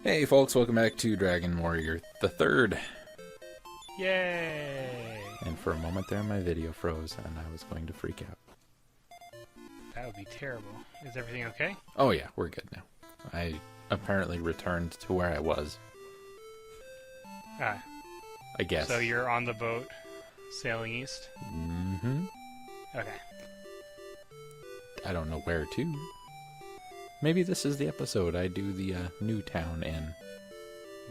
Hey folks, welcome back to Dragon Warrior the Third. Yay! And for a moment there my video froze and I was going to freak out. That would be terrible. Is everything okay? Oh yeah, we're good now. I apparently returned to where I was. Ah. I guess. So you're on the boat sailing east? Mm-hmm. Okay. I don't know where to. Maybe this is the episode I do the new town in.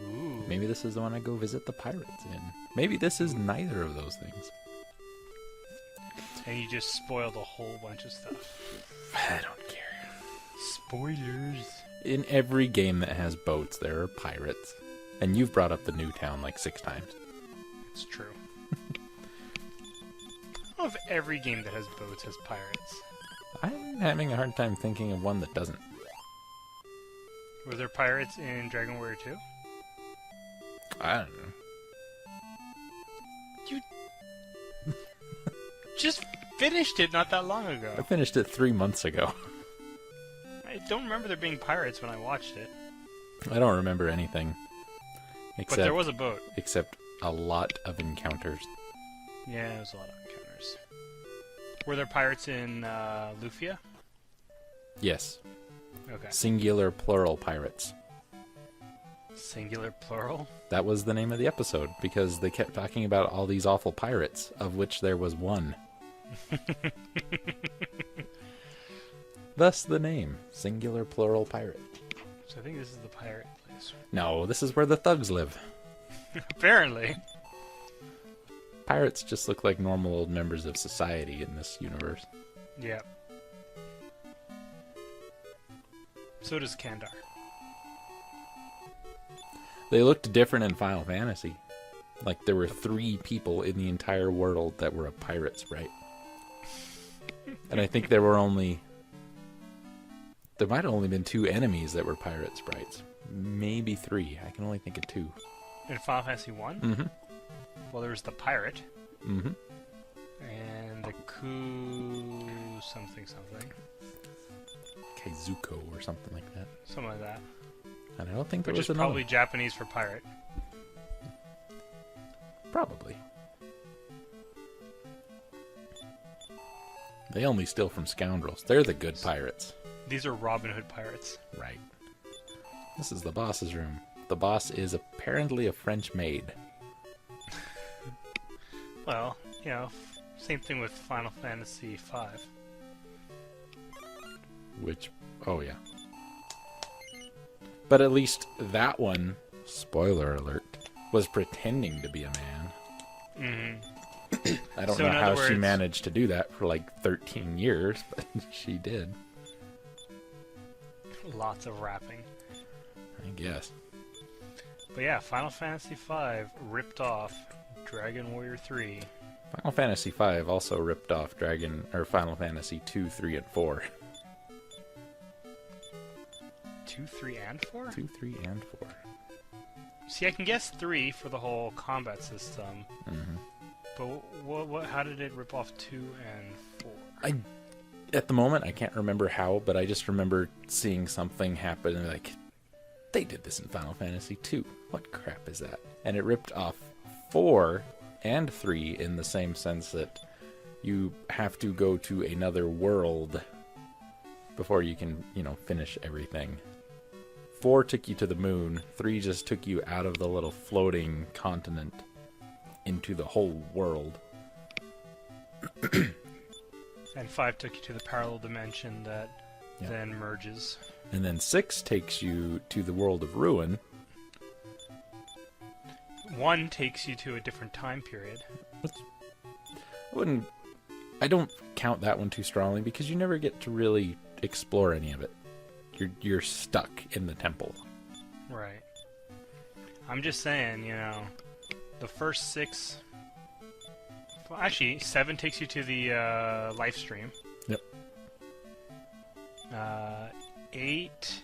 Ooh. Maybe this is the one I go visit the pirates in. Maybe this is neither of those things. And you just spoiled a whole bunch of stuff. I don't care. Spoilers. In every game that has boats, there are pirates. And you've brought up the new town like 6 times. It's true. I don't know if every game that has boats has pirates. I'm having a hard time thinking of one that doesn't. Were there pirates in Dragon Warrior 2? I don't know. You just finished it not that long ago. I finished it 3 months ago. I don't remember there being pirates when I watched it. I don't remember anything. But there was a boat. Except a lot of encounters. Yeah, there was a lot of encounters. Were there pirates in Lufia? Yes. Okay. Singular plural pirates. Singular plural? That was the name of the episode, because they kept talking about all these awful pirates, of which there was one. Thus the name, Singular Plural Pirate. So I think this is the pirate place. No, this is where the thugs live. Apparently. Pirates just look like normal old members of society in this universe. Yeah. So does Kandar. They looked different in Final Fantasy. Like there were 3 people in the entire world that were a pirate sprite. And I think there might have only been 2 enemies that were pirate sprites. Maybe 3. I can only think of 2. In Final Fantasy 1? Mm-hmm. Well, there was the pirate. Mm-hmm. And the Ku... something. Kaizuko or something like that. Something like that. And I don't think there Which was is another. probably Japanese for pirate. Probably. They only steal from scoundrels. They're the good pirates. These are Robin Hood pirates. Right. This is the boss's room. The boss is apparently a French maid. Well, you know, same thing with Final Fantasy V. Which, oh yeah. But at least that one, spoiler alert, was pretending to be a man. Mm-hmm. I don't know how she managed to do that for like 13 years, but she did. Lots of rapping. I guess. But yeah, Final Fantasy V ripped off Dragon Warrior 3. Final Fantasy V also ripped off Final Fantasy 2, 3, and 4. 2, 3, and 4? 2, 3, and 4. See, I can guess 3 for the whole combat system. Mm-hmm. But how did it rip off 2 and 4? At the moment, I can't remember how, but I just remember seeing something happen and like, they did this in Final Fantasy 2. What crap is that? And it ripped off 4 and 3 in the same sense that you have to go to another world before you can, finish everything. 4 took you to the moon. 3 just took you out of the little floating continent into the whole world. And 5 took you to the parallel dimension that then merges. And then 6 takes you to the world of Ruin. 1 takes you to a different time period. I don't count that one too strongly because you never get to really explore any of it. You're stuck in the temple. Right. I'm just saying, the first 6... Well, actually, 7 takes you to the life stream. Yep. 8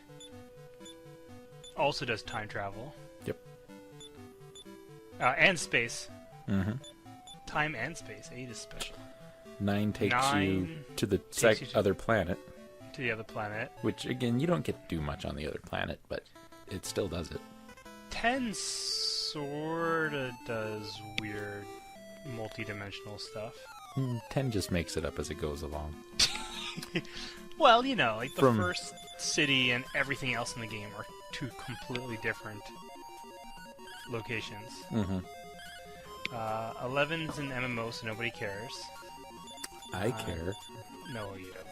also does time travel. Yep. And space. Mm-hmm. Time and space. 8 is special. 9 takes you to the other planet. To the other planet. Which, again, you don't get to do much on the other planet, but it still does it. 10 sorta does weird multi-dimensional stuff. 10 just makes it up as it goes along. Well, you know, like the first city and everything else in the game are two completely different locations. 11's an MMO, so nobody cares. I care. No, you don't.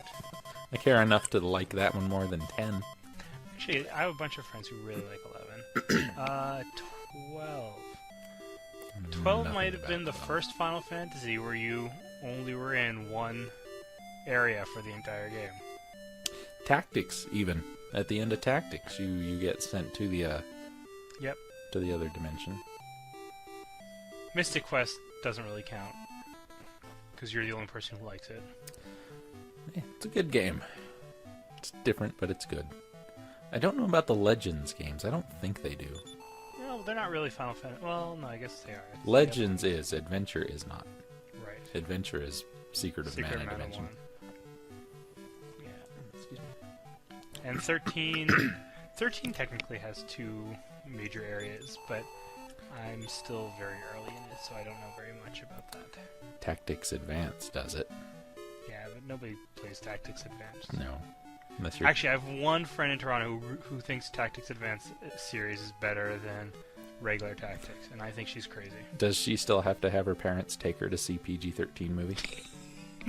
I care enough to like that one more than 10. Actually, I have a bunch of friends who really like 11. 12. 12 might have been the first Final Fantasy where you only were in one area for the entire game. Tactics, even. At the end of Tactics, you get sent to the Yep. to the other dimension. Mystic Quest doesn't really count because you're the only person who likes it. Yeah, it's a good game. It's different, but it's good. I don't know about the Legends games. I don't think they do. No, they're not really Final Fantasy. Well, no, I guess they are. Legends is. Adventure is not. Right. Adventure is Secret of Mana Dimension. 1. Yeah. Excuse me. And 13... 13 technically has 2 major areas, but I'm still very early in it, so I don't know very much about that. Tactics Advance does it. Yeah, but nobody plays Tactics Advanced. No. Unless you're... Actually, I have one friend in Toronto who thinks Tactics Advanced series is better than regular Tactics, and I think she's crazy. Does she still have to have her parents take her to see PG-13 movies?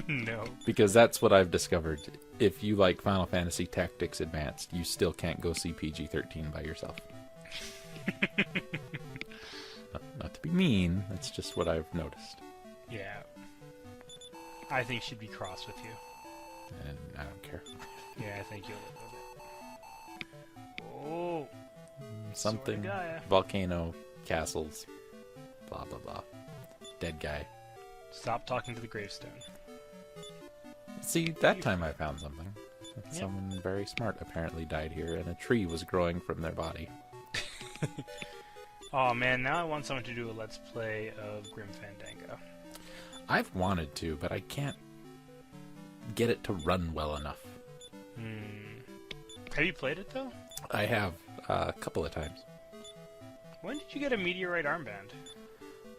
No. Because that's what I've discovered. If you like Final Fantasy Tactics Advanced, you still can't go see PG-13 by yourself. Not to be mean, that's just what I've noticed. Yeah. I think she'd be cross with you. And I don't care. Yeah, I think you'll live with it. Oh. Something. Gaia. Volcano, castles, blah, blah, blah. Dead guy. Stop talking to the gravestone. See, that time I found something. Yep. Someone very smart apparently died here, and a tree was growing from their body. Oh man, now I want someone to do a let's play of Grim Fandango. I've wanted to, but I can't get it to run well enough. Have you played it though? I have a couple of times. When did you get a meteorite armband?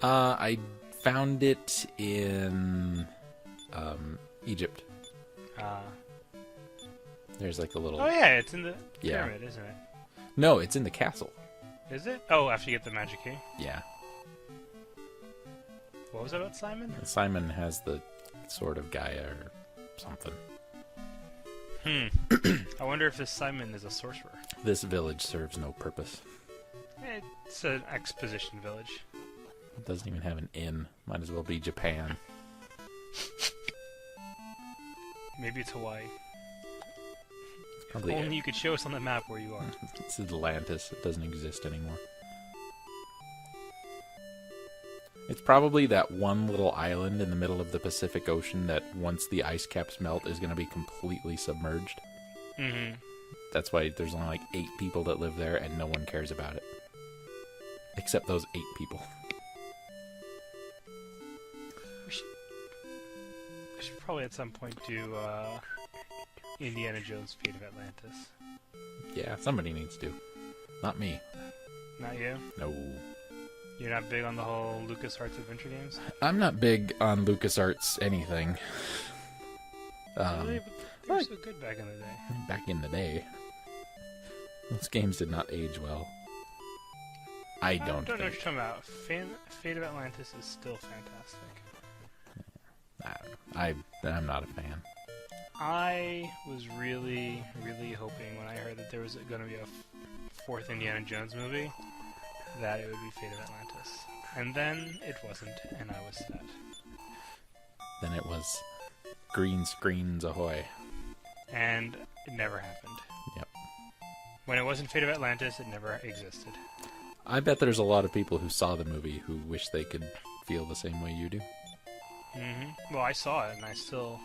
I found it in Egypt. There's like a little... Oh yeah, it's in the pyramid, isn't it? No, it's in the castle. Is it? Oh, after you get the magic key? Yeah. What was it about Simon? Simon has the sword of Gaia or something. I wonder if this Simon is a sorcerer. This village serves no purpose. It's an exposition village. It doesn't even have an inn. Might as well be Japan. Maybe it's Hawaii. Probably Only you could show us on the map where you are. It's Atlantis. It doesn't exist anymore. It's probably that one little island in the middle of the Pacific Ocean that once the ice caps melt is going to be completely submerged. Mm-hmm. That's why there's only like 8 people that live there and no one cares about it. Except those 8 people. We should probably at some point do Indiana Jones' Fate of Atlantis. Yeah, somebody needs to. Not me. Not you? No. You're not big on the whole LucasArts adventure games? I'm not big on LucasArts anything. Really? But they were so good back in the day. Back in the day. Those games did not age well. I don't know think. what you're talking about. Fate of Atlantis is still fantastic. I don't know. I'm not a fan. I was really, really hoping when I heard that there was going to be a 4th Indiana Jones movie that it would be Fate of Atlantis. And then it wasn't, and I was sad. Then it was green screens ahoy. And it never happened. Yep. When it wasn't Fate of Atlantis, it never existed. I bet there's a lot of people who saw the movie who wish they could feel the same way you do. Mm-hmm. Well, I saw it, and I still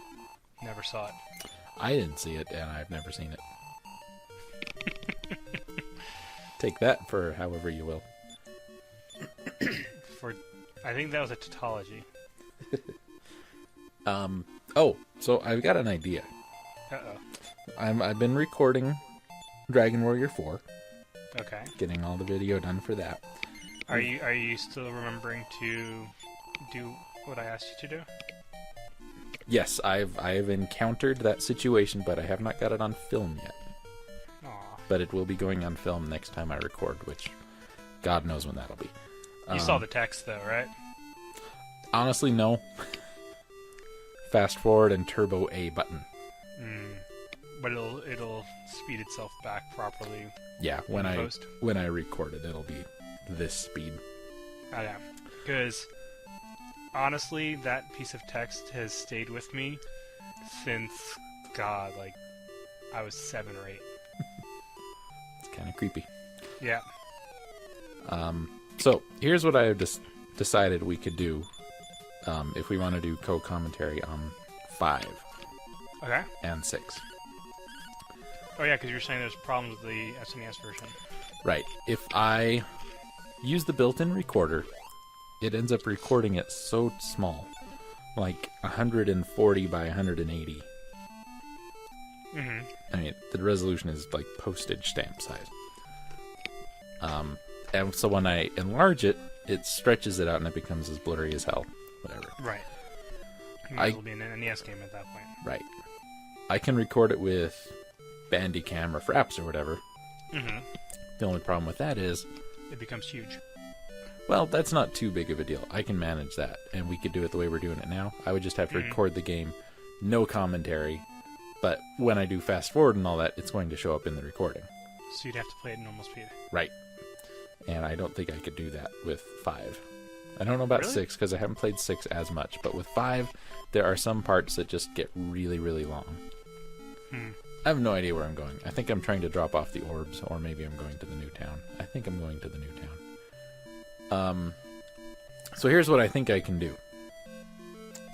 never saw it. I didn't see it, and I've never seen it. Take that for however you will. I think that was a tautology. So I've got an idea. Uh-oh. I've been recording Dragon Warrior 4. Okay. Getting all the video done for that. Are you still remembering to do what I asked you to do? Yes, I have encountered that situation, but I have not got it on film yet. Aw. But it will be going on film next time I record, which God knows when that'll be. You saw the text though, right? Honestly, no. Fast forward and turbo A button. But it'll speed itself back properly. Yeah, when I record it, it'll be this speed. Okay. Because honestly, that piece of text has stayed with me since like I was 7 or 8. It's kind of creepy. Yeah. So here's what I have decided we could do if we want to do co-commentary on 5 Okay. and 6. Oh yeah, because you're saying there's problems with the SNES version. Right. If I use the built-in recorder, it ends up recording it so small, like 140 by 180. Mm-hmm. I mean, the resolution is like postage stamp size. And so when I enlarge it, it stretches it out and it becomes as blurry as hell. Whatever. Right. It might as well be an NES game at that point. Right. I can record it with Bandicam or Fraps or whatever. Mm-hmm. The only problem with that is... it becomes huge. Well, that's not too big of a deal. I can manage that, and we could do it the way we're doing it now. I would just have to record the game, no commentary, but when I do fast forward and all that, it's going to show up in the recording. So you'd have to play it at normal speed. Right. And I don't think I could do that with 5. I don't know about Really? 6, because I haven't played 6 as much, but with 5, there are some parts that just get really, really long. I have no idea where I'm going. I think I'm trying to drop off the orbs, or maybe I'm going to the new town. I think I'm going to the new town. So here's what I think I can do.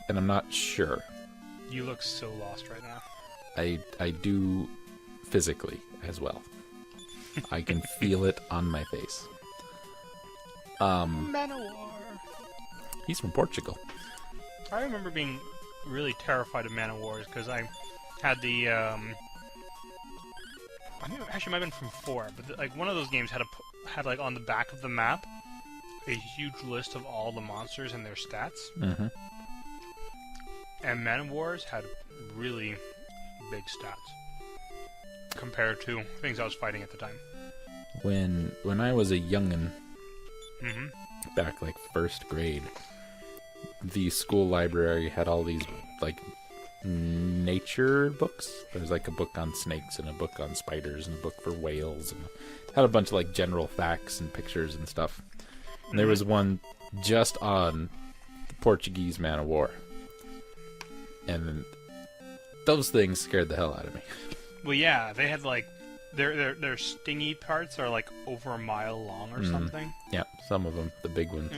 And I'm not sure. You look so lost right now. I do physically as well. I can feel it on my face. Manowar. He's from Portugal. I remember being really terrified of Manowars because I had the I think it actually might have been from 4, but like one of those games had like on the back of the map a huge list of all the monsters and their stats. Mm-hmm. And Manowars had really big stats compared to things I was fighting at the time. When I was a youngin', back like 1st grade, the school library had all these like nature books. There's like a book on snakes and a book on spiders and a book for whales, and had a bunch of like general facts and pictures and stuff. And there was one just on the Portuguese man of war, and those things scared the hell out of me. Well, yeah, they had like their stingy parts are like over a mile long or something. Yeah, some of them, the big ones.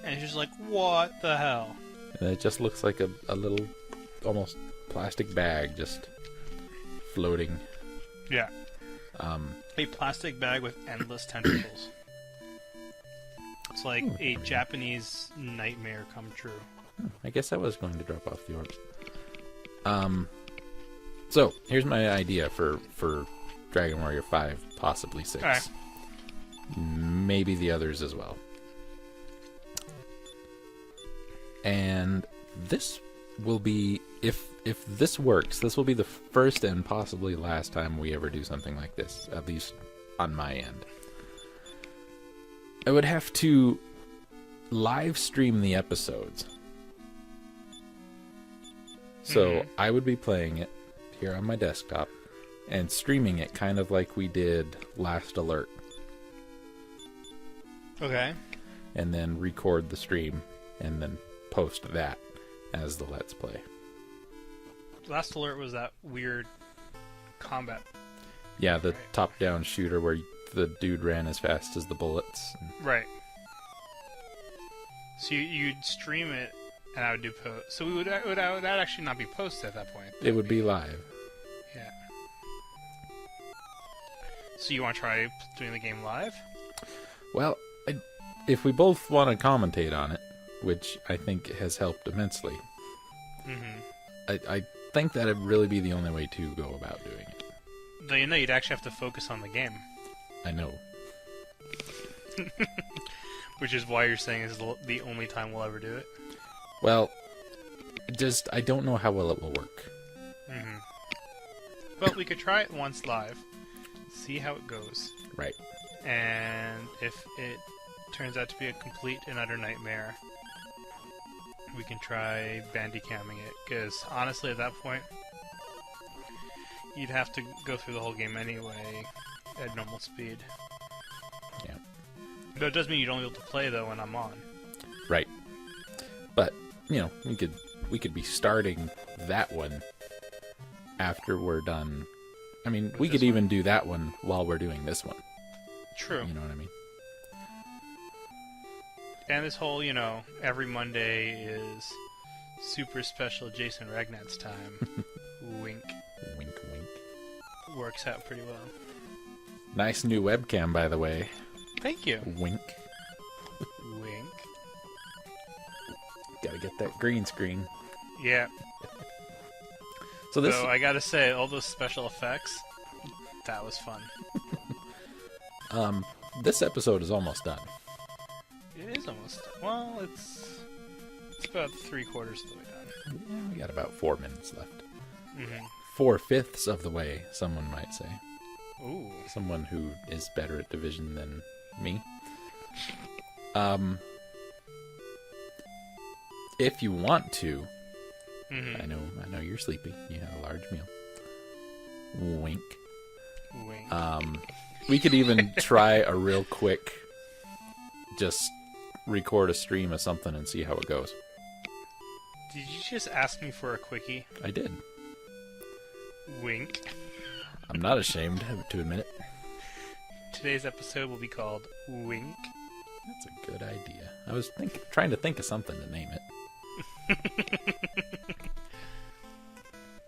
And it's just like, what the hell? And it just looks like a little, almost plastic bag just floating. Yeah. A plastic bag with endless tentacles. It's like a Japanese nightmare come true. I guess I was going to drop off the orbs. So, here's my idea for Dragon Warrior 5, possibly 6. Right. Maybe the others as well. And this will be, if this works, this will be the first and possibly last time we ever do something like this, at least on my end. I would have to live stream the episodes. So I would be playing it here on my desktop and streaming it kind of like we did Last Alert. Okay. And then record the stream and then post that as the Let's Play. Last Alert was that weird combat. Yeah, the top-down shooter where the dude ran as fast as the bullets. Right. So you'd stream it, and I would do post. So would that actually not be posted at that point? It would be live. Yeah. So you want to try doing the game live? Well, if we both want to commentate on it, which I think has helped immensely, I think that'd really be the only way to go about doing it. Though you know you'd actually have to focus on the game. I know. Which is why you're saying this is the only time we'll ever do it. Well, I don't know how well it will work. Mm-hmm. But we could try it once live, see how it goes. Right. And if it turns out to be a complete and utter nightmare, we can try bandicamming it. Because honestly, at that point, you'd have to go through the whole game anyway at normal speed. Yeah. But it does mean you don't be able to play though when I'm on. Right. But we could be starting that one after we're done. I mean, we could even do that one while we're doing this one. True. You know what I mean? And this whole, every Monday is super special Jason Ragnat's time. Wink. Wink, wink. Works out pretty well. Nice new webcam, by the way. Thank you. Wink. Wink. Gotta get that green screen. Yeah. So I gotta say, all those special effects, that was fun. This episode is almost done. It is almost done. Well, it's about 3/4 of the way done. Yeah, we got about 4 minutes left. Mm-hmm. 4/5 of the way, someone might say. Ooh. Someone who is better at Division than me. If you want to, Mm-hmm. I know you're sleepy. You had a large meal. Wink. Wink. We could even try a real quick, just record a stream of something and see how it goes. Did you just ask me for a quickie? I did. Wink. I'm not ashamed to admit it. Today's episode will be called Wink. That's a good idea. I was trying to think of something to name it.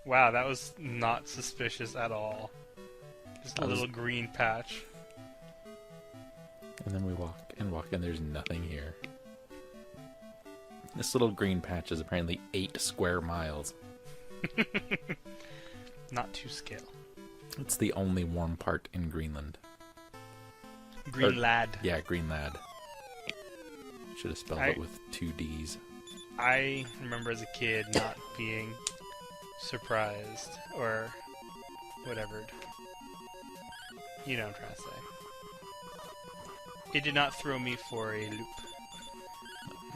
Wow, that was not suspicious at all. Just a little green patch. And then we walk, and there's nothing here. This little green patch is apparently 8 square miles. Not to scale. It's the only warm part in Greenland. Greenlad. Yeah, Greenlad. Should have spelled it with 2 D's. I remember as a kid not being surprised or whatever. You know what I'm trying to say. It did not throw me for a loop.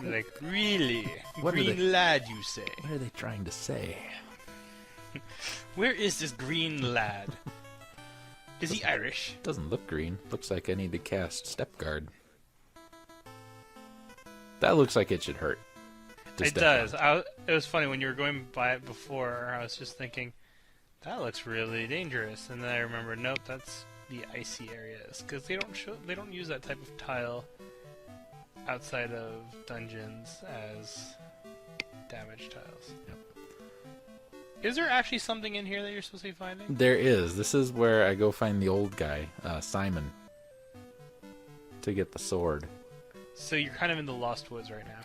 Like, really? Greenlad, you say? What are they trying to say? Where is this green lad? Is he Irish? Doesn't look green. Looks like I need to cast Step Guard. That looks like it should hurt. It does. It was funny when you were going by it before. I was just thinking, that looks really dangerous. And then I remember, nope, that's the icy areas because they don't use that type of tile outside of dungeons as damage tiles. Yep. Is there actually something in here that you're supposed to be finding? There is. This is where I go find the old guy, Simon, to get the sword. So you're kind of in the Lost Woods right now.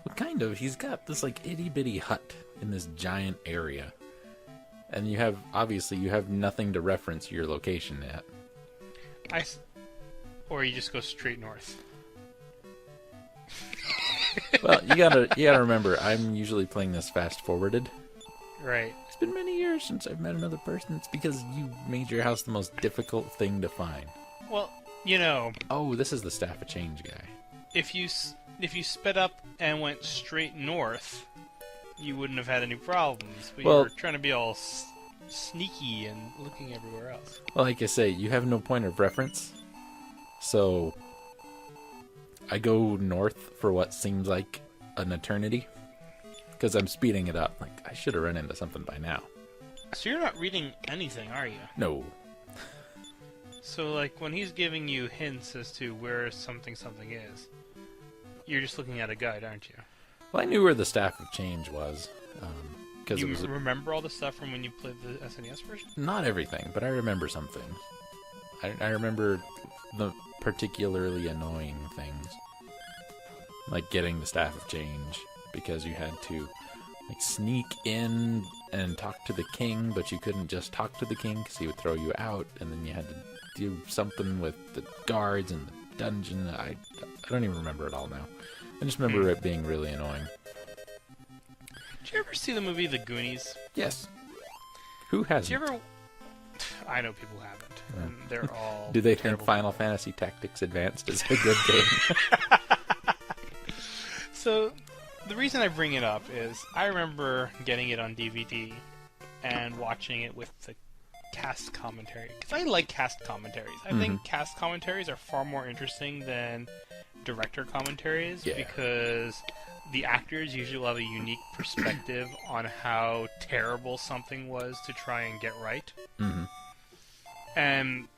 Well, kind of. He's got this like itty bitty hut in this giant area, and you have nothing to reference your location at. Or you just go straight north. Well, you gotta remember, I'm usually playing this fast forwarded. Right. It's been many years since I've met another person. It's because you made your house the most difficult thing to find. Well, Oh, this is the Staff of Change guy. if you sped up and went straight north, you wouldn't have had any problems. But you were trying to be all sneaky and looking everywhere else. Well, like I say, you have no point of reference. So I go north for what seems like an eternity. Because I'm speeding it up. Like, I should have run into something by now. So you're not reading anything, are you? No. So, like, when he's giving you hints as to where something is, you're just looking at a guide, aren't you? Well, I knew where the Staff of Change was. Because You it was remember all the stuff from when you played the SNES version? not everything, but I remember some things. I remember the particularly annoying things. Like getting the Staff of Change. Because you had to sneak in and talk to the king, but you couldn't just talk to the king because he would throw you out, and then you had to do something with the guards and the dungeon. I don't even remember it all now. I just remember it being really annoying. Did you ever see the movie The Goonies? Yes. Who hasn't? Did you ever... I know people haven't. And they're all Do they think terrible. Final Fantasy Tactics Advanced is a good game? So, the reason I bring it up is I remember getting it on DVD and watching it with the cast commentary. Because I like cast commentaries. I think cast commentaries are far more interesting than director commentaries because the actors usually will have a unique perspective on how terrible something was to try and get right. Mm-hmm. And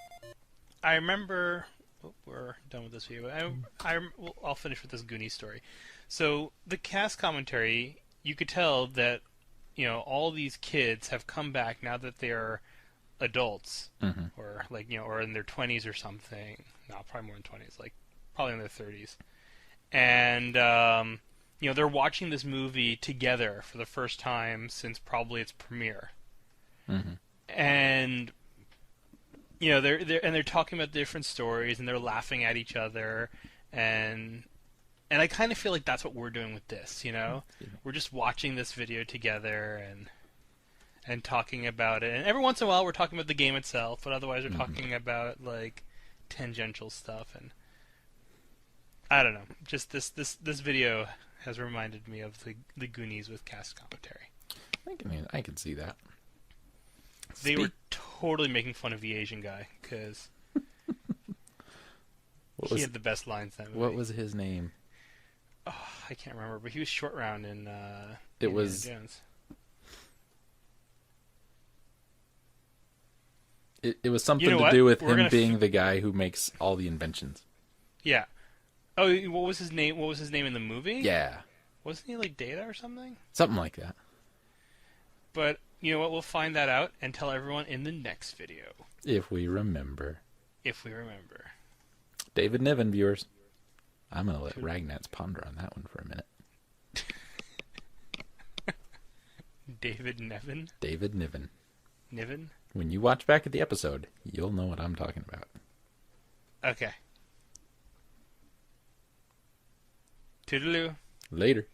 I remember... Oh, we're done with this video. I'll finish with this Goonies story. So, the cast commentary, you could tell that, you know, all these kids have come back now that they're adults, or like, you know, or in their 20s or something. No, probably more than 20s, like probably in their 30s. And you know, they're watching this movie together for the first time since probably its premiere. And you know, they're talking about different stories and they're laughing at each other, and I kind of feel like that's what we're doing with this, you know? We're just watching this video together and talking about it. And every once in a while we're talking about the game itself, but otherwise we're talking about, like, tangential stuff. And I don't know. Just this video has reminded me of the Goonies with cast commentary. I can see that. They were totally making fun of the Asian guy, because he had the best lines that movie. What was his name? Oh, I can't remember, but he was Short Round in It was Jones. It was something You know to what? do with We're him gonna being the guy who makes all the inventions. Yeah. Oh, what was his name? What was his name in the movie? Yeah. Wasn't he like Data or something? Something like that. But you know what? We'll find that out and tell everyone in the next video. If we remember. If we remember. David Niven, viewers. I'm going to let Ragnats ponder on that one for a minute. David Niven? David Niven. Niven? When you watch back at the episode, you'll know what I'm talking about. Okay. Toodaloo. Later.